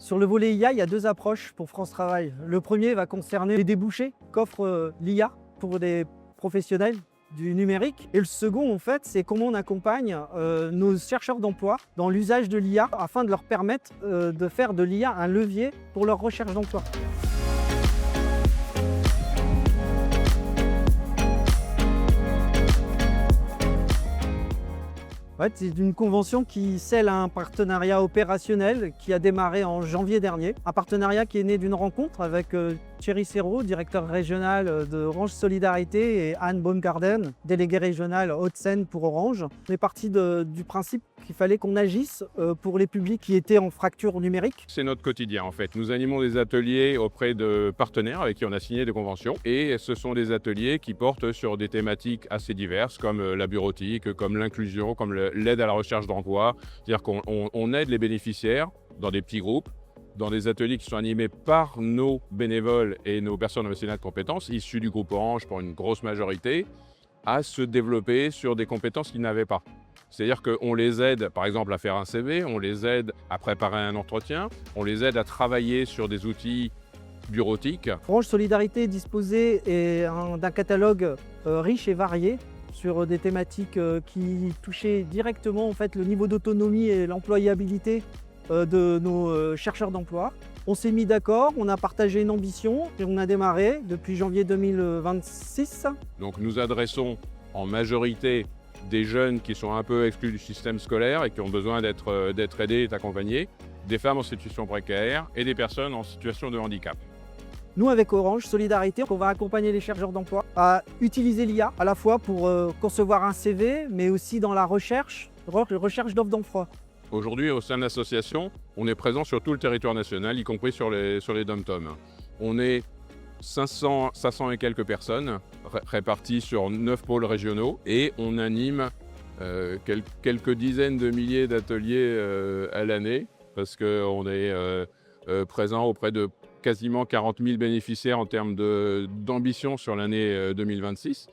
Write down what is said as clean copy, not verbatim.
Sur le volet IA, il y a deux approches pour France Travail. Le premier va concerner les débouchés qu'offre l'IA pour des professionnels du numérique. Et le second, en fait, c'est comment on accompagne nos chercheurs d'emploi dans l'usage de l'IA afin de leur permettre de faire de l'IA un levier pour leur recherche d'emploi. Ouais, c'est une convention qui scelle un partenariat opérationnel qui a démarré en janvier dernier. Un partenariat qui est né d'une rencontre avec Thierry Serrault, directeur régional de Orange Solidarité, et Anne Baumgarten, déléguée régionale Hauts-de-Seine pour Orange. On est parti du principe qu'il fallait qu'on agisse pour les publics qui étaient en fracture numérique. C'est notre quotidien en fait. Nous animons des ateliers auprès de partenaires avec qui on a signé des conventions et ce sont des ateliers qui portent sur des thématiques assez diverses comme la bureautique, comme l'inclusion, comme l'aide à la recherche d'emploi. C'est-à-dire qu'on aide les bénéficiaires dans des petits groupes, dans des ateliers qui sont animés par nos bénévoles et nos personnes professionnelles de compétences, issus du groupe Orange pour une grosse majorité, à se développer sur des compétences qu'ils n'avaient pas. C'est-à-dire qu'on les aide, par exemple, à faire un CV, on les aide à préparer un entretien, on les aide à travailler sur des outils bureautiques. Orange Solidarité disposait d'un catalogue riche et varié sur des thématiques qui touchaient directement en fait, le niveau d'autonomie et l'employabilité de nos chercheurs d'emploi. On s'est mis d'accord, on a partagé une ambition et on a démarré depuis janvier 2026. Donc nous adressons en majorité des jeunes qui sont un peu exclus du système scolaire et qui ont besoin d'être aidés et accompagnés, des femmes en situation précaire et des personnes en situation de handicap. Nous, avec Orange Solidarité, on va accompagner les chercheurs d'emploi à utiliser l'IA à la fois pour concevoir un CV, mais aussi dans la recherche d'offres d'emploi. Aujourd'hui, au sein de l'association, on est présent sur tout le territoire national, y compris sur les DOM-TOM. On est 500 et quelques personnes réparties sur 9 pôles régionaux et on anime quelques dizaines de milliers d'ateliers à l'année parce qu'on est présent auprès de quasiment 40 000 bénéficiaires en termes d'ambition sur l'année 2026.